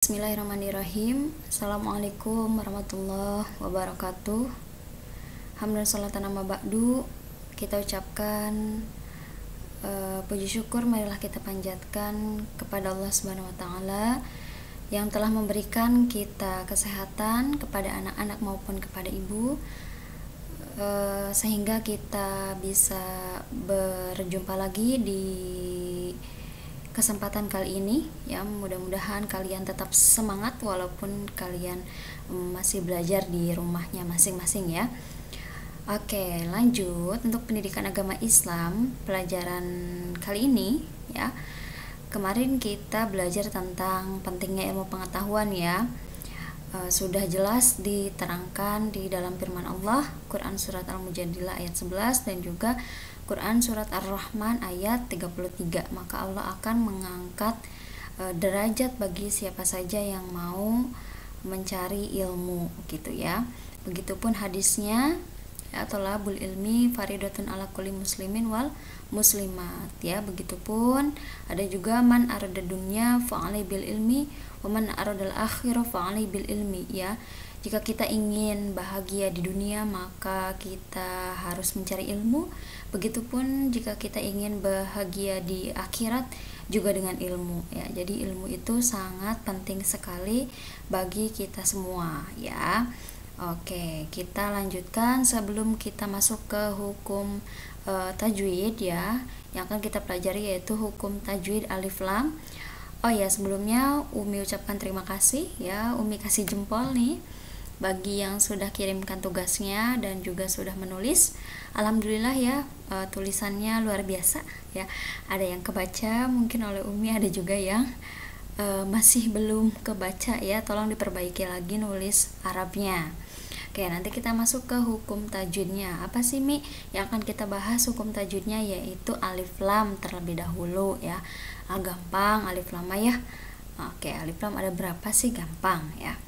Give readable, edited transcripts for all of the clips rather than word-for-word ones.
Bismillahirrahmanirrahim. Assalamualaikum warahmatullahi wabarakatuh. Hamdan sholatan amma ba'du. Kita ucapkan puji syukur marilah kita panjatkan kepada Allah Subhanahu wa taala yang telah memberikan kita kesehatan kepada anak-anak maupun kepada ibu, sehingga kita bisa berjumpa lagi di kesempatan kali ini ya. Mudah-mudahan kalian tetap semangat walaupun kalian masih belajar di rumahnya masing-masing ya. Oke, lanjut untuk pendidikan agama Islam pelajaran kali ini ya. Kemarin kita belajar tentang pentingnya ilmu pengetahuan ya. Sudah jelas diterangkan di dalam firman Allah, Quran surat Al-Mujadilah ayat 11 dan juga Quran surat Ar-Rahman ayat 33. Maka Allah akan mengangkat derajat bagi siapa saja yang mau mencari ilmu gitu ya. Begitupun hadisnya ya, thalabul ilmi faridatun ala kulli muslimin wal muslimat ya. Begitupun ada juga man arada dunya fa'alai bil ilmi wa man aradal akhirah fa'alai bil ilmi ya. Jika kita ingin bahagia di dunia maka kita harus mencari ilmu. Begitupun jika kita ingin bahagia di akhirat juga dengan ilmu ya. Jadi ilmu itu sangat penting sekali bagi kita semua ya. Oke, kita lanjutkan sebelum kita masuk ke hukum tajwid ya. Yang akan kita pelajari yaitu hukum tajwid alif lam. Oh ya, sebelumnya Umi ucapkan terima kasih ya. Umi kasih jempol nih bagi yang sudah kirimkan tugasnya dan juga sudah menulis. Alhamdulillah ya, tulisannya luar biasa ya. Ada yang kebaca mungkin oleh Umi, ada juga yang masih belum kebaca ya. Tolong diperbaiki lagi nulis Arabnya. Oke, nanti kita masuk ke hukum tajwidnya. Apa sih Mi yang akan kita bahas hukum tajwidnya? Yaitu alif lam terlebih dahulu ya. Gampang alif lam ya. Oke, alif lam ada berapa sih? Gampang ya.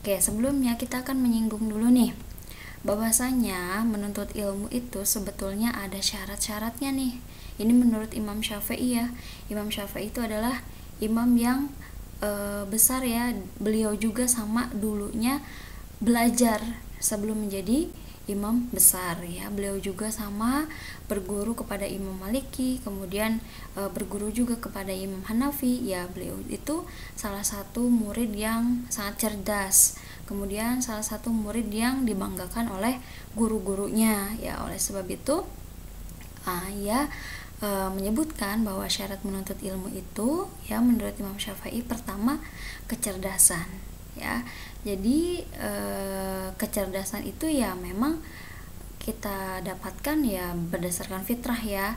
Oke, sebelumnya kita akan menyinggung dulu nih bahwasanya menuntut ilmu itu sebetulnya ada syarat-syaratnya nih. Ini menurut Imam Syafi'i ya. Imam Syafi'i itu adalah imam yang besar ya. Beliau juga sama dulunya belajar sebelum menjadi imam besar ya. Beliau juga sama berguru kepada Imam Maliki, kemudian berguru juga kepada Imam Hanafi ya. Beliau itu salah satu murid yang sangat cerdas, kemudian salah satu murid yang dibanggakan oleh guru-gurunya ya. Oleh sebab itu menyebutkan bahwa syarat menuntut ilmu itu ya menurut Imam Syafi'i pertama kecerdasan ya. Jadi kecerdasan itu ya memang kita dapatkan ya berdasarkan fitrah ya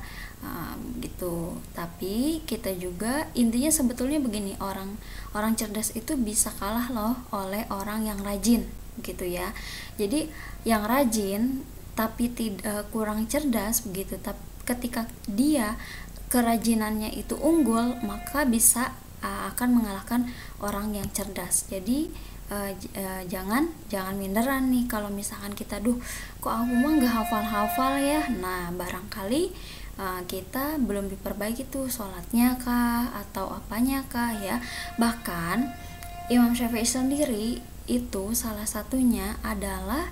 gitu. Tapi kita juga intinya sebetulnya begini, orang cerdas itu bisa kalah loh oleh orang yang rajin gitu ya. Jadi yang rajin tapi tidak kurang cerdas begitu, tapi ketika dia kerajinannya itu unggul maka bisa akan mengalahkan orang yang cerdas. Jadi jangan minderan nih kalau misalkan kita kok aku mah nggak hafal ya. Nah barangkali kita belum diperbaiki tuh sholatnya kah atau apanya kah ya. Bahkan Imam Syafi'i sendiri itu salah satunya adalah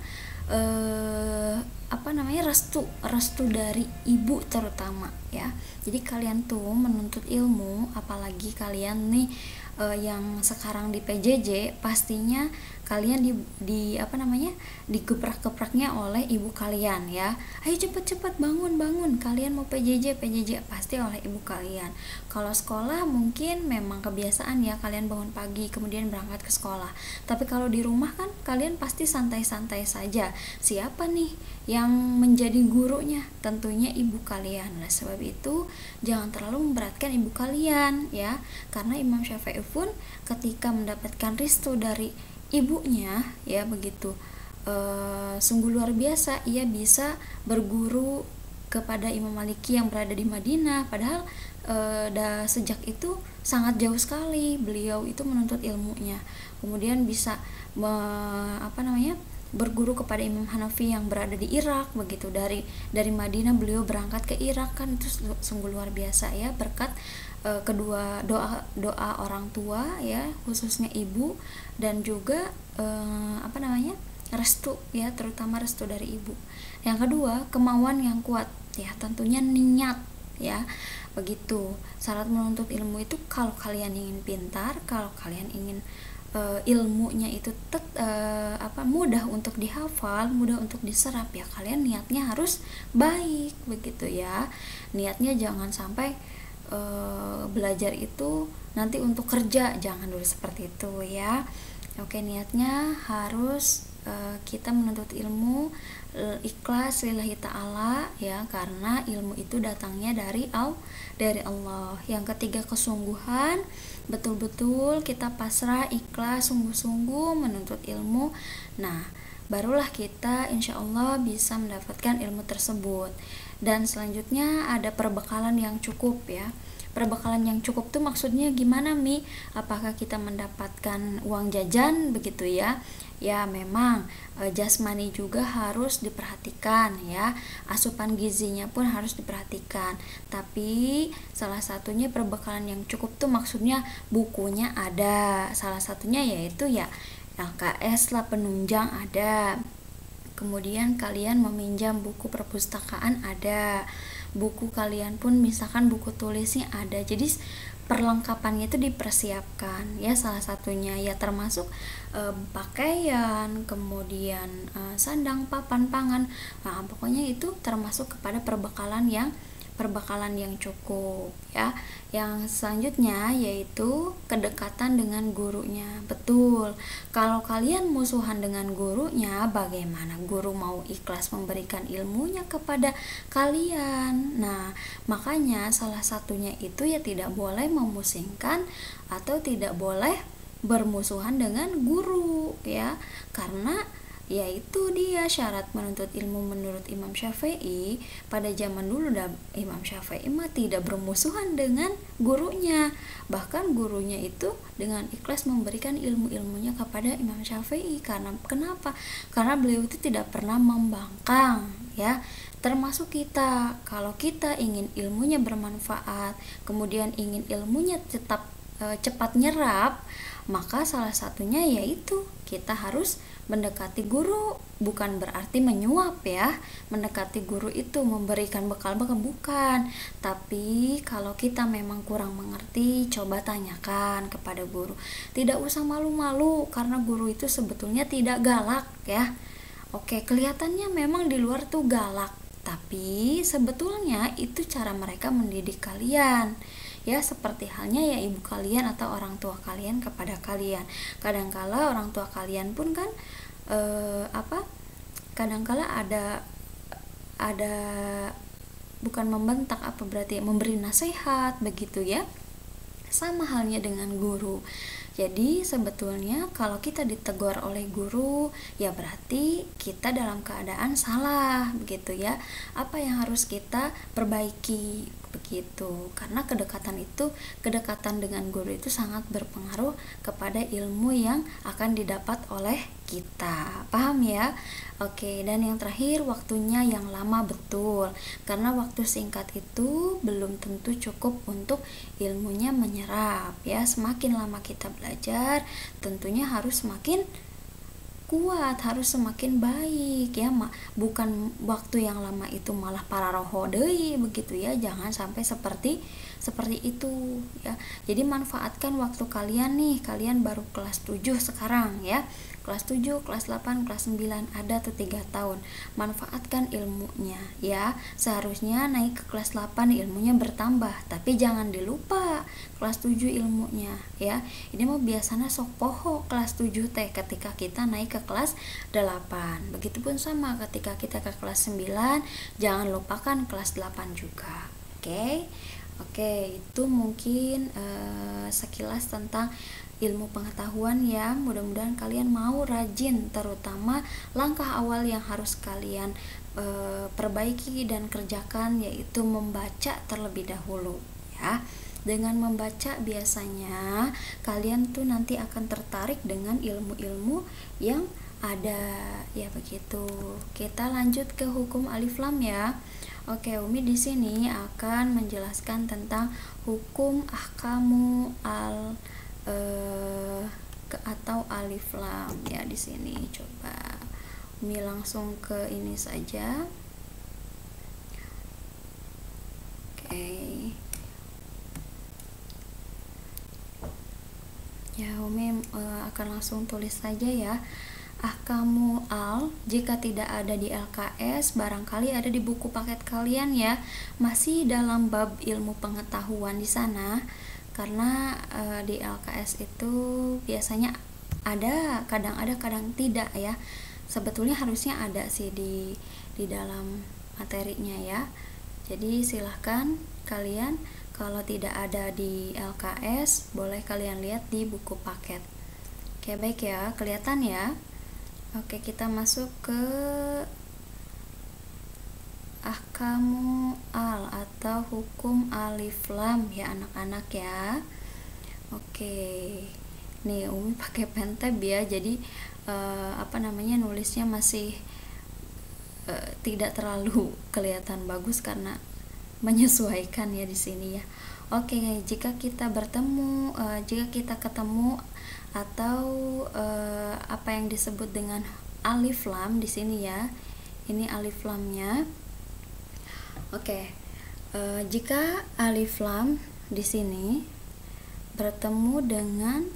restu dari ibu terutama ya. Jadi kalian tuh menuntut ilmu, apalagi kalian nih yang sekarang di PJJ, pastinya kalian digeprak-gepraknya oleh ibu kalian ya. Ayo cepet-cepet bangun, kalian mau PJJ pasti oleh ibu kalian. Kalau sekolah mungkin memang kebiasaan ya kalian bangun pagi kemudian berangkat ke sekolah. Tapi kalau di rumah kan kalian pasti santai-santai saja. Siapa nih yang menjadi gurunya? Tentunya ibu kalian. Oleh sebab itu jangan terlalu memberatkan ibu kalian ya. Karena Imam Syafi'i pun ketika mendapatkan restu dari ibunya ya begitu sungguh luar biasa, ia bisa berguru kepada Imam Maliki yang berada di Madinah, padahal sejak itu sangat jauh sekali beliau itu menuntut ilmunya. Kemudian bisa berguru kepada Imam Hanafi yang berada di Irak begitu. Dari Madinah beliau berangkat ke Irak, kan itu sungguh luar biasa ya berkat kedua doa orang tua ya, khususnya ibu, dan juga restu ya, terutama restu dari ibu. Yang kedua, kemauan yang kuat ya, tentunya niat ya. Begitu. Syarat menuntut ilmu itu kalau kalian ingin pintar, kalau kalian ingin ilmunya itu mudah untuk dihafal, mudah untuk diserap ya, kalian niatnya harus baik begitu ya. Niatnya jangan sampai belajar itu nanti untuk kerja, jangan dulu seperti itu ya. Oke, niatnya harus kita menuntut ilmu ikhlas lillahi ta'ala ya, karena ilmu itu datangnya dari Allah. Yang ketiga, kesungguhan, betul-betul kita pasrah, ikhlas, sungguh-sungguh menuntut ilmu. Nah, barulah kita insya Allah bisa mendapatkan ilmu tersebut. Dan selanjutnya ada perbekalan yang cukup ya. Perbekalan yang cukup tuh maksudnya gimana Mi? Apakah kita mendapatkan uang jajan begitu ya? Ya memang jasmani juga harus diperhatikan ya. Asupan gizinya pun harus diperhatikan. Tapi salah satunya perbekalan yang cukup tuh maksudnya bukunya ada. Salah satunya yaitu ya LKS lah, penunjang ada. Kemudian kalian meminjam buku perpustakaan ada, buku kalian pun misalkan buku tulisnya ada. Jadi perlengkapannya itu dipersiapkan ya, salah satunya ya termasuk pakaian, kemudian sandang, papan, pangan. Nah, pokoknya itu termasuk kepada perbekalan yang cukup ya. Yang selanjutnya yaitu kedekatan dengan gurunya. Betul, kalau kalian musuhan dengan gurunya, bagaimana guru mau ikhlas memberikan ilmunya kepada kalian? Nah, makanya salah satunya itu ya tidak boleh memusingkan atau tidak boleh bermusuhan dengan guru ya, karena yaitu dia syarat menuntut ilmu menurut Imam Syafi'i. Pada zaman dulu Imam Syafi'i mah tidak bermusuhan dengan gurunya, bahkan gurunya itu dengan ikhlas memberikan ilmu-ilmunya kepada Imam Syafi'i. Karena kenapa? Karena beliau itu tidak pernah membangkang ya. Termasuk kita, kalau kita ingin ilmunya bermanfaat, kemudian ingin ilmunya tetap cepat nyerap, maka salah satunya yaitu kita harus mendekati guru. Bukan berarti menyuap ya, mendekati guru itu memberikan bekal-bekal, bukan. Tapi kalau kita memang kurang mengerti, coba tanyakan kepada guru. Tidak usah malu-malu, karena guru itu sebetulnya tidak galak ya. Oke, kelihatannya memang di luar tuh galak, tapi sebetulnya itu cara mereka mendidik kalian ya, seperti halnya ya ibu kalian atau orang tua kalian kepada kalian. Kadangkala orang tua kalian pun kan kadangkala ada bukan membentak, berarti memberi nasihat begitu ya. Sama halnya dengan guru. Jadi sebetulnya kalau kita ditegur oleh guru, ya berarti kita dalam keadaan salah begitu ya. Apa yang harus kita perbaiki begitu. Karena kedekatan dengan guru itu sangat berpengaruh kepada ilmu yang akan didapat oleh kita. Paham ya? Oke, dan yang terakhir, waktunya yang lama. Betul, karena waktu singkat itu belum tentu cukup untuk ilmunya menyerap ya. Semakin lama kita belajar, tentunya harus semakin kuat, harus semakin baik ya. Bukan waktu yang lama itu malah para roho deui begitu ya. Jangan sampai seperti itu ya. Jadi manfaatkan waktu kalian nih. Kalian baru kelas 7 sekarang ya. Kelas 7, kelas 8, kelas 9, ada tuh 3 tahun. Manfaatkan ilmunya ya. Seharusnya naik ke kelas 8 ilmunya bertambah, tapi jangan dilupa kelas 7 ilmunya ya. Ini mah biasanya sok poho kelas 7 teh ketika kita naik ke kelas 8. Begitupun sama ketika kita ke kelas 9, jangan lupakan kelas 8 juga. Oke, itu mungkin sekilas tentang ilmu pengetahuan yang mudah-mudahan kalian mau rajin, terutama langkah awal yang harus kalian perbaiki dan kerjakan yaitu membaca terlebih dahulu ya. Dengan membaca biasanya kalian tuh nanti akan tertarik dengan ilmu-ilmu yang ada ya begitu. Kita lanjut ke hukum alif lam ya. Oke, Umi di sini akan menjelaskan tentang hukum ahkamu al atau alif lam ya di sini. Coba Umi langsung ke ini saja. Oke. Ya, Umi akan langsung tulis saja ya. Ahkamu al jika tidak ada di LKS barangkali ada di buku paket kalian ya, masih dalam bab ilmu pengetahuan di sana, karena di LKS itu biasanya ada, kadang ada kadang tidak ya. Sebetulnya harusnya ada sih di dalam materinya ya. Jadi silahkan kalian kalau tidak ada di LKS boleh kalian lihat di buku paket. Oke, baik ya, kelihatan ya. Oke, kita masuk ke ahkamu al atau hukum alif lam ya anak-anak ya. Oke, nih Umi pakai pen tab ya, jadi nulisnya masih tidak terlalu kelihatan bagus karena menyesuaikan ya di sini ya. Oke, jika kita ketemu atau apa yang disebut dengan alif lam di sini ya. Ini alif lamnya. Oke. Jika alif lam di sini bertemu dengan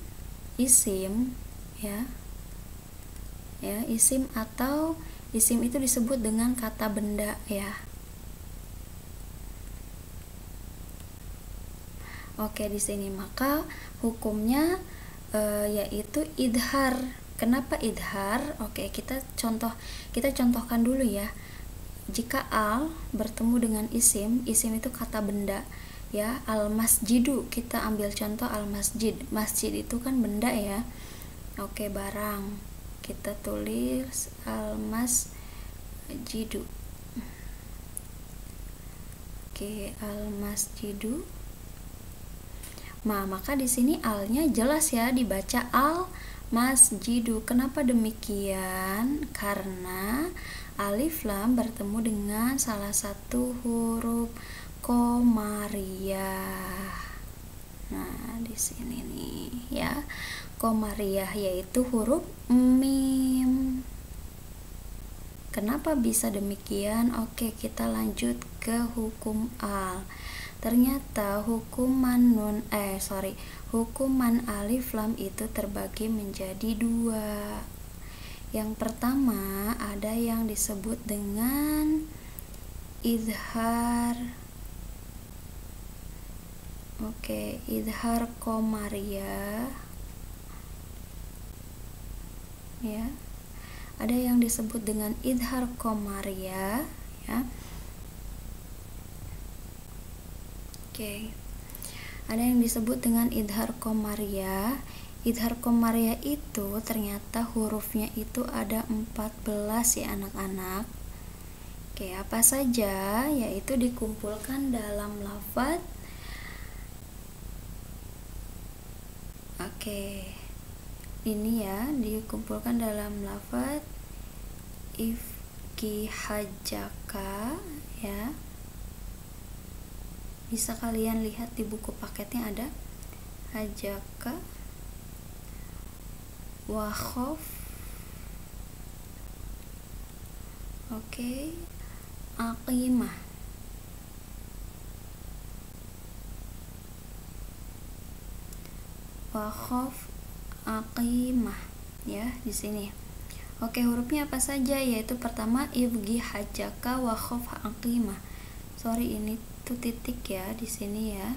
isim ya. Ya, isim atau isim itu disebut dengan kata benda ya. Oke, di sini maka hukumnya yaitu idhar. Kenapa idhar? Oke, kita contohkan dulu ya. Jika al bertemu dengan isim itu kata benda ya. Al masjidu, kita ambil contoh al masjid. Masjid itu kan benda ya. Oke, barang. Kita tulis al masjidu. Oke, al masjidu. Maka di sini alnya jelas ya, dibaca al masjidu. Kenapa demikian? Karena alif lam bertemu dengan salah satu huruf komariah. Nah, di sini nih ya. Komariah yaitu huruf mim. Kenapa bisa demikian? Oke, kita lanjut ke hukum al. Ternyata hukuman alif lam itu terbagi menjadi dua. Yang pertama ada yang disebut dengan idhar. Oke, idhar komariah ya. Ada yang disebut dengan idhar komariah ya. Oke. Ada yang disebut dengan idhar komariah. Idhar komariah itu ternyata hurufnya itu ada 14 ya anak-anak. Oke, apa saja? Yaitu dikumpulkan dalam lafaz. Oke. Ini ya, dikumpulkan dalam lafaz ifki hajaka ya. Bisa kalian lihat di buku paketnya ada hajaka wakhof. Oke, aqimah. Wakhof aqimah ya di sini. Oke, hurufnya apa saja? Yaitu pertama ifgi hajaka wakhof aqimah. Sorry, ini tuh titik ya di sini ya.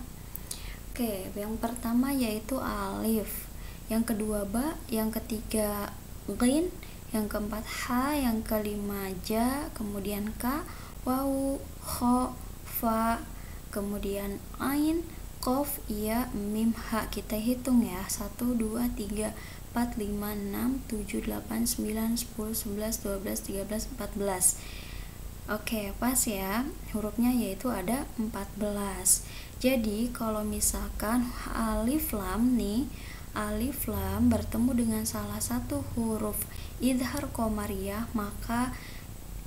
Oke, yang pertama yaitu alif, yang kedua ba, yang ketiga ghin, yang keempat ha, yang kelima ja, kemudian ka, waw, kho, fa, kemudian ain, qaf, ya, mim, ha. Kita hitung ya, 1, 2, 3, 4, 5, 6, 7, 8, 9, 10, 11, 12, 13, 14. Oke, pas ya, hurufnya yaitu ada 14. Jadi kalau misalkan alif lam nih, alif lam bertemu dengan salah satu huruf idhar komariah, maka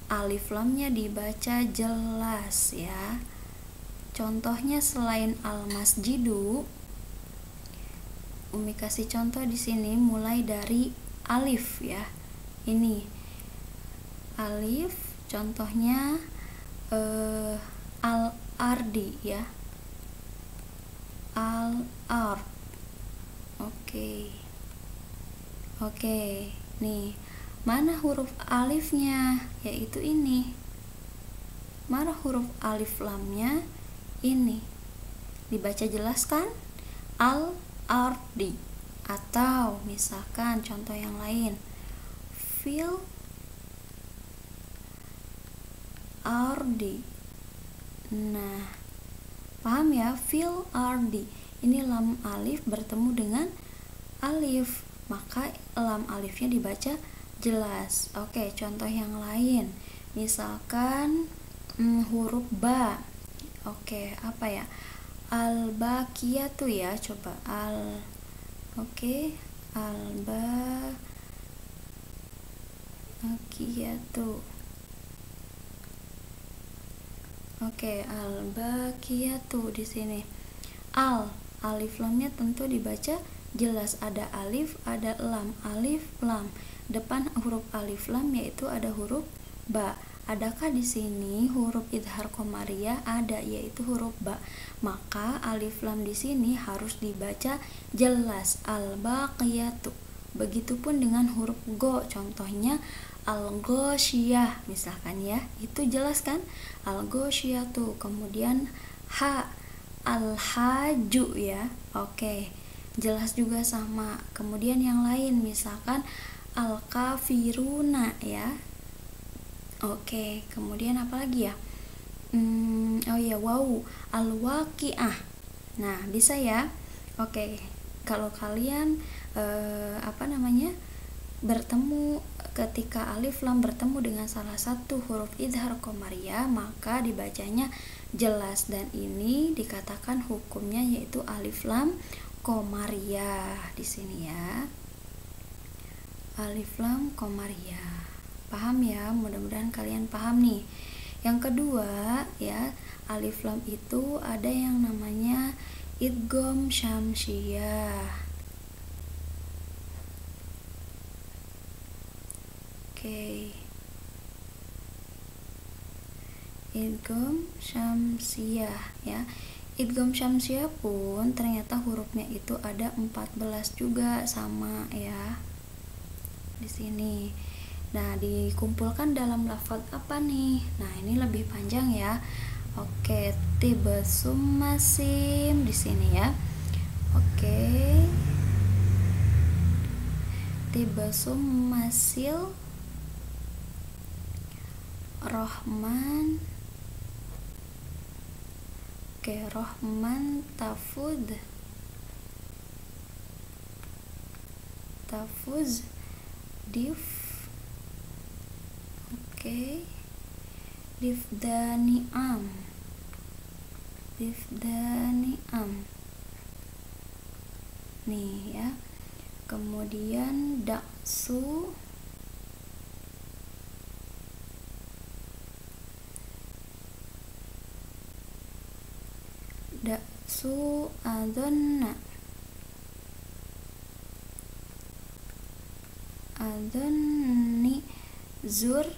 alif lamnya dibaca jelas ya. Contohnya selain al-masjidu, Umi kasih contoh di sini mulai dari alif ya. Ini alif, contohnya al-ardi ya. Al-ard. Oke. Nih, mana huruf alifnya? Yaitu ini. Mana huruf alif lamnya? Ini. Dibaca jelas kan? Al-ardi. Atau misalkan contoh yang lain. Fil ardi. Nah, paham ya? Fil ardi. Ini lam alif bertemu dengan alif, maka lam alifnya dibaca jelas. Oke, contoh yang lain. Misalkan huruf ba. Oke, apa ya? Al-baqiyatu ya, coba al-baqiyatu. Al-baqiyatu di sini. Alif lamnya tentu dibaca jelas, ada alif, ada lam, alif, lam. Depan huruf alif lam yaitu ada huruf ba. Adakah di sini huruf idhar qamariyah? Ada, yaitu huruf ba. Maka alif lam di sini harus dibaca jelas, al-baqiyatu. Begitupun dengan huruf go, contohnya al-ghasyiyah misalkan ya. Itu jelas kan? Al-ghasyiyatu. Kemudian ha, al-haju ya. Oke. Jelas juga sama. Kemudian yang lain misalkan al-kafiruna ya. Oke, kemudian apa lagi ya? Waw, al-waqi'ah. Nah, bisa ya. Oke, kalau kalian bertemu ketika alif lam bertemu dengan salah satu huruf idhar qamariyah, maka dibacanya jelas, dan ini dikatakan hukumnya yaitu alif lam qamariyah di sini ya. Alif lam qamariyah. Paham ya? Mudah-mudahan kalian paham nih. Yang kedua ya, alif lam itu ada yang namanya idgham syamsiyah. Oke. Idgham syamsiyah ya. Idgham syamsiyah pun ternyata hurufnya itu ada 14 juga sama ya. Di sini. Nah, dikumpulkan dalam lafaz apa nih? Nah, ini lebih panjang ya. Oke, tibasum masim di sini ya. Oke. Tibasum masil Rohman. Oke, Rohman tafuz dif. Oke, difdani'am. Nih ya. Kemudian daksu adonna. Adonni zur.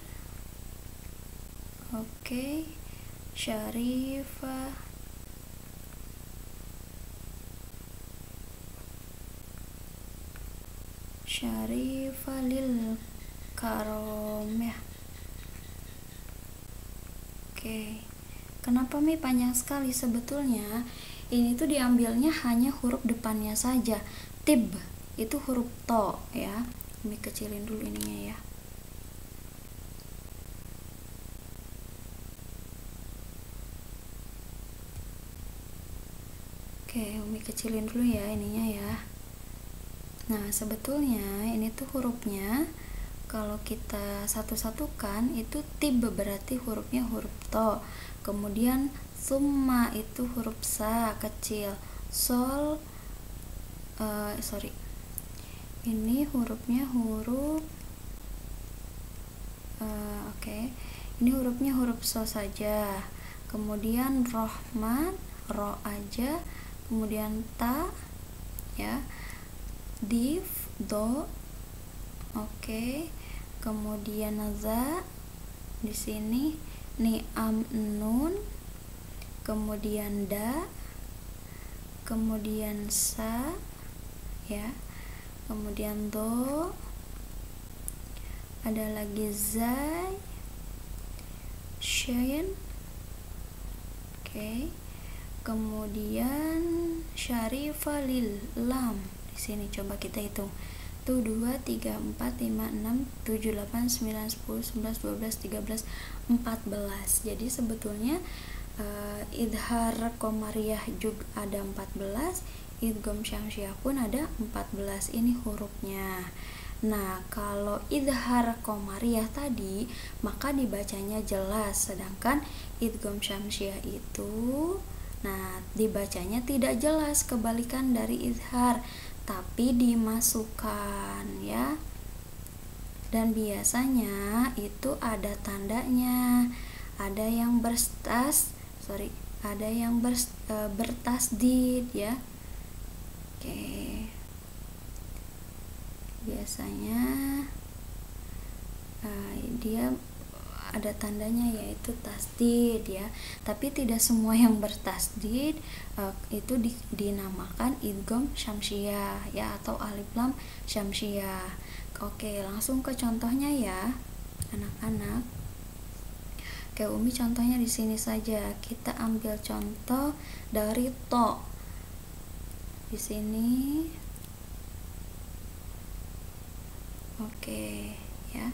Oke, syarifah. Lil karomah. Oke. Kenapa Mi panjang sekali? Sebetulnya ini tuh diambilnya hanya huruf depannya saja. Tib itu huruf to ya. Mi kecilin dulu ininya ya. Oke, Umi kecilin dulu ya ininya ya. Nah, sebetulnya ini tuh hurufnya kalau kita satu-satukan itu tib berarti hurufnya huruf to. Kemudian summa itu huruf sa kecil. Sol ini hurufnya huruf oke. ini hurufnya huruf so saja. Kemudian Rohman, ro aja. Kemudian ta, ya. Dif, do, oke. Kemudian za di sini, ni'am, nun. Kemudian da, kemudian sa, ya. Kemudian do, ada lagi zai, shin, oke. Kemudian syarifah lil lam. Di sini coba kita hitung. Tuh 2 3 4 5 6 7 8 9 10 11 12 13 14. Jadi sebetulnya idhar komariah juga ada 14, idgham syamsiah pun ada 14. Ini hurufnya. Nah, kalau idhar komariah tadi maka dibacanya jelas, sedangkan idgham syamsiah itu dibacanya tidak jelas, kebalikan dari idhar, tapi dimasukkan, ya. Dan biasanya itu ada tandanya, ada yang bertasdid, ya. Oke. Biasanya dia ada tandanya yaitu tasdid, ya. Tapi tidak semua yang bertasdid itu dinamakan idgham syamsiah, ya, atau alif lam syamsiah. Oke, langsung ke contohnya ya, anak-anak. Oke, Umi contohnya di sini saja. Kita ambil contoh dari to. Di sini. Oke, ya.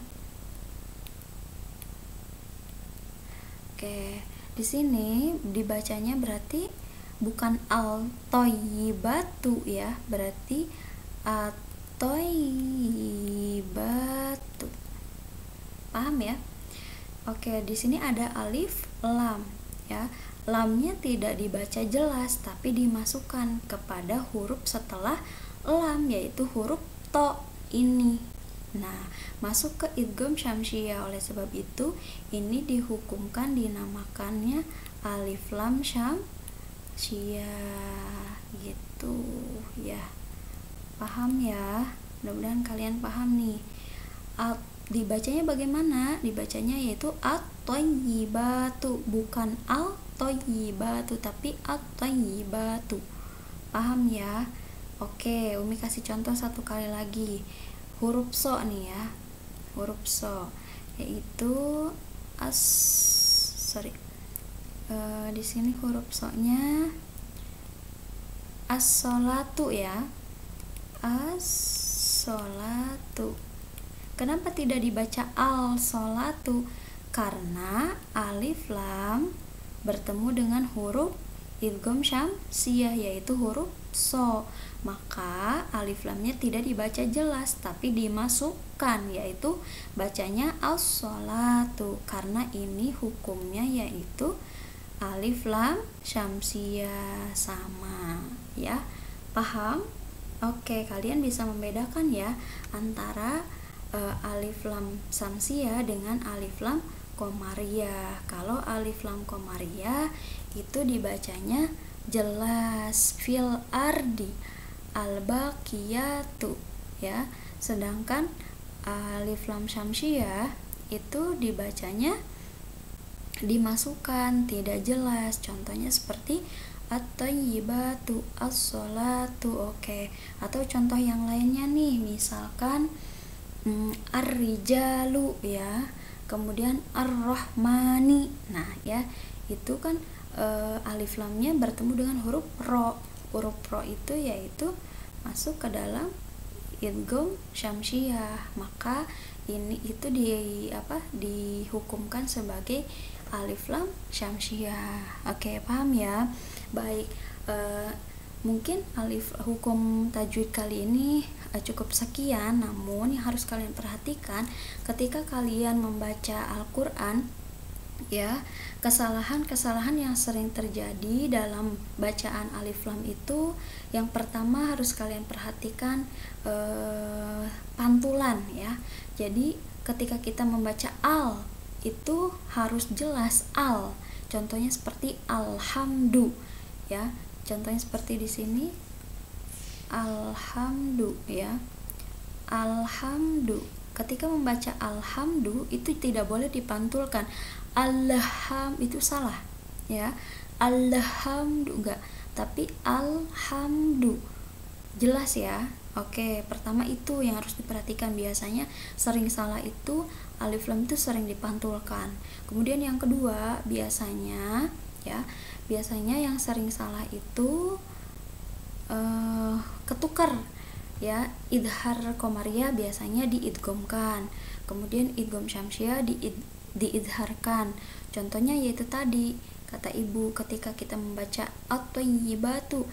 Oke, di sini dibacanya berarti bukan al-toyibatu, ya, berarti at-toyibatu. Paham ya? Oke, di sini ada alif lam, ya. Lamnya tidak dibaca jelas, tapi dimasukkan kepada huruf setelah lam, yaitu huruf to ini. Nah, masuk ke idgham syamsiah. Oleh sebab itu, ini dihukumkan dinamakannya alif lam syamsiah, gitu, ya. Paham ya? Mudah-mudahan kalian paham nih. Dibacanya bagaimana? Dibacanya yaitu at-toyibatu, bukan al-toyibatu, tapi at-toyibatu. Paham ya? Oke, Umi kasih contoh satu kali lagi. Huruf so nih, ya. Huruf so yaitu di sini huruf so-nya as-sholatu, ya. As-sholatu. Kenapa tidak dibaca al-sholatu? Karena alif lam bertemu dengan huruf idgham syamsiah, yaitu huruf so. Maka alif lamnya tidak dibaca jelas, tapi dimasukkan, yaitu bacanya as-sholatu. Karena ini hukumnya yaitu alif lam syamsiah, sama, ya. Paham? Oke, kalian bisa membedakan ya antara alif lam syamsiah dengan alif lam komariah. Kalau alif lam komariah itu dibacanya jelas, fil ardi al-baqiyatu, ya. Sedangkan alif lam syamsiah itu dibacanya dimasukkan, tidak jelas. Contohnya seperti at-tayyibatu, as-sholatu. Oke. Atau contoh yang lainnya nih, misalkan ar-rijalu, ya. Kemudian ar-rahmani. Nah, ya, itu kan alif lamnya bertemu dengan huruf ro. Huruf ro itu yaitu masuk ke dalam idgham syamsiah. Maka itu dihukumkan sebagai alif lam syamsiah. Oke, paham ya? Baik, mungkin hukum tajwid kali ini cukup sekian. Namun yang harus kalian perhatikan ketika kalian membaca Al-Quran, ya, kesalahan-kesalahan yang sering terjadi dalam bacaan alif lam itu, yang pertama harus kalian perhatikan pantulan, ya. Jadi ketika kita membaca al itu harus jelas al. Contohnya seperti alhamdu ya. Contohnya seperti di sini alhamdu ya. Alhamdu. Ketika membaca alhamdu itu tidak boleh dipantulkan. Alham itu salah ya. Alhamdu enggak, tapi alhamdu. Jelas ya. Oke, pertama itu yang harus diperhatikan. Biasanya sering salah itu alif lam itu sering dipantulkan. Kemudian yang kedua, biasanya yang sering salah itu ketukar ya. Idhar komariah biasanya diidgomkan, kemudian idgom syamsiah diidharkan. Contohnya yaitu tadi kata ibu, ketika kita membaca at-thayyibatu,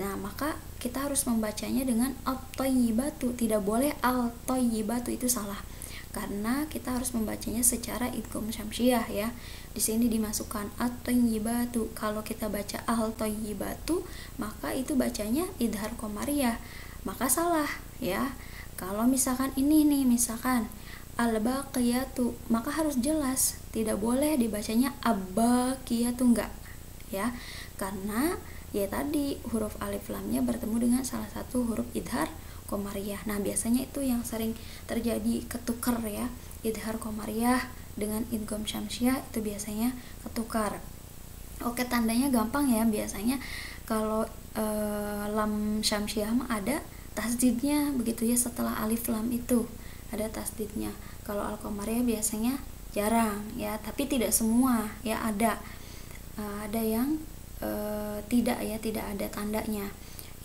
nah maka kita harus membacanya dengan at-thayyibatu, tidak boleh al-thayyibatu, itu salah karena kita harus membacanya secara idgham syamsiah ya. Di sini dimasukkan at-thayyibatu. Kalau kita baca al-thayyibatu maka itu bacanya idhar komariah, maka salah ya. Kalau misalkan ini nih, misalkan al-baqiyatu, maka harus jelas, tidak boleh dibacanya abaqiyatu, enggak ya, karena ya tadi huruf alif lamnya bertemu dengan salah satu huruf idhar komariah. Nah biasanya itu yang sering terjadi ketukar ya, idhar komariah dengan idgham syamsiah itu biasanya ketukar. Oke, tandanya gampang ya. Biasanya kalau lam syamsiah mah ada tasdidnya begitu ya, setelah alif lam itu ada tasdidnya. Kalau al komariah biasanya jarang ya, tapi tidak semua ya, ada yang tidak ya, tidak ada tandanya.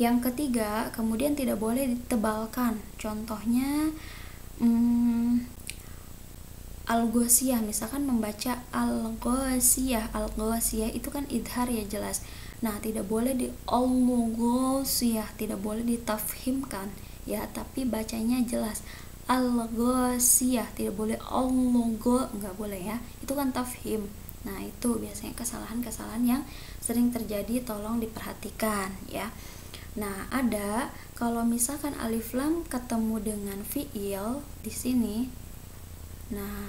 Yang ketiga, kemudian tidak boleh ditebalkan. Contohnya al-ghosiyah, misalkan membaca al-ghosiyah itu kan idhar ya, jelas. Nah tidak boleh di al-ghosiyah, tidak boleh ditafhimkan ya, tapi bacanya jelas al-ghosiyah, tidak boleh enggak boleh ya, itu kan tafhim. Nah itu biasanya kesalahan-kesalahan yang sering terjadi, tolong diperhatikan ya. Nah ada, kalau misalkan alif lam ketemu dengan fiil di sini, nah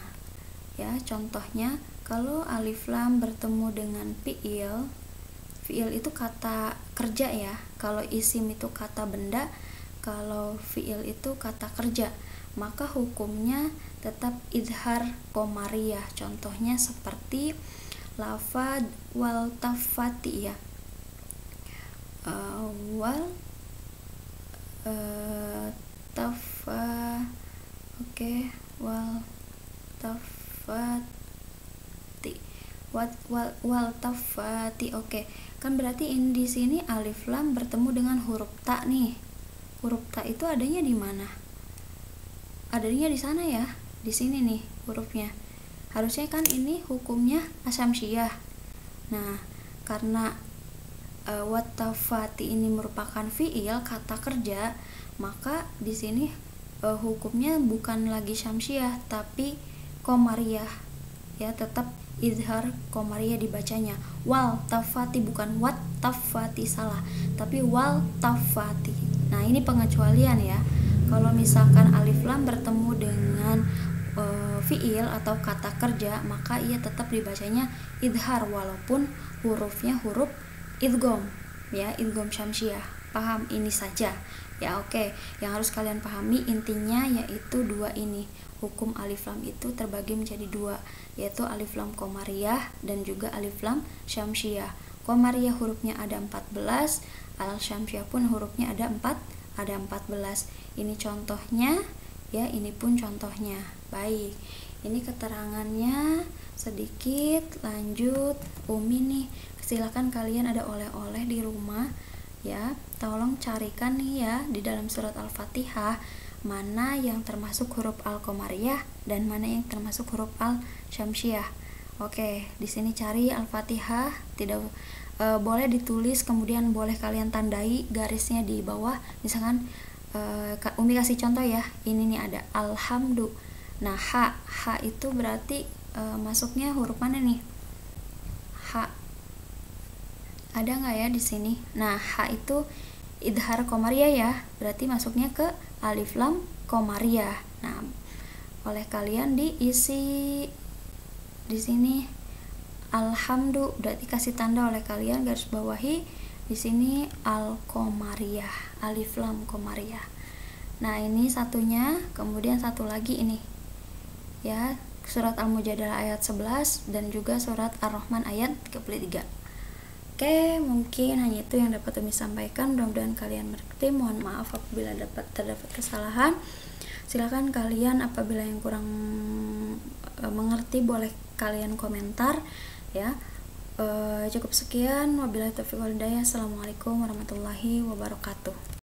ya contohnya kalau alif lam bertemu dengan fiil itu kata kerja ya. Kalau isim itu kata benda, kalau fiil itu kata kerja, maka hukumnya tetap idhar komariah. Contohnya seperti lafad wal tafati ya, wal tafa, oke, wal tafati, wal tafati, oke. Kan berarti ini di sini alif lam bertemu dengan huruf ta nih. Huruf ta itu adanya di mana? Adanya di sana ya, di sini nih hurufnya. Harusnya kan ini hukumnya asamsiyah. Nah karena watafati ini merupakan fiil kata kerja, maka di sini hukumnya bukan lagi syamsiyah tapi komariah ya, tetap izhar komariah dibacanya. Wal tafati, bukan wat tafati, salah, tapi wal tafati. Nah ini pengecualian ya. Kalau misalkan alif lam bertemu dengan fiil atau kata kerja, maka ia tetap dibacanya idhar walaupun hurufnya huruf idgham ya, idgham syamsiah. Paham ini saja ya. Oke, yang harus kalian pahami intinya yaitu dua ini. Hukum alif lam itu terbagi menjadi dua, yaitu alif lam komariah dan juga alif lam syamsiah. Komariah hurufnya ada 14, al syamsiah pun hurufnya ada 14. Ini contohnya ya, ini pun contohnya. Baik, ini keterangannya sedikit. Lanjut Umi nih, silakan kalian ada oleh-oleh di rumah ya, tolong carikan nih ya di dalam surat Al-Fatihah mana yang termasuk huruf al-qamariyah dan mana yang termasuk huruf al-syamsiyah. Oke, di sini cari Al-Fatihah, tidak boleh ditulis, kemudian boleh kalian tandai garisnya di bawah. Misalkan Umi kasih contoh ya, ini nih ada alhamdu. Nah ha itu berarti masuknya huruf mana nih? Ha ada nggak ya di sini? Nah ha itu idhar komariah ya, berarti masuknya ke alif lam komariah. Nah oleh kalian diisi di sini alhamdu berarti kasih tanda oleh kalian, garis bawahi di sini al-qamariyah, alif lam qamariyah. Nah, ini satunya, kemudian satu lagi ini. Ya, surat Al-Mujadalah ayat 11 dan juga surat Ar-Rahman ayat 33. Oke, mungkin hanya itu yang dapat kami sampaikan. Mudah-mudahan kalian mengerti. Mohon maaf apabila terdapat kesalahan. Silakan kalian apabila yang kurang mengerti boleh kalian komentar ya. Cukup sekian. Wabillahi taufiq wal hidayah. Assalamualaikum warahmatullahi wabarakatuh.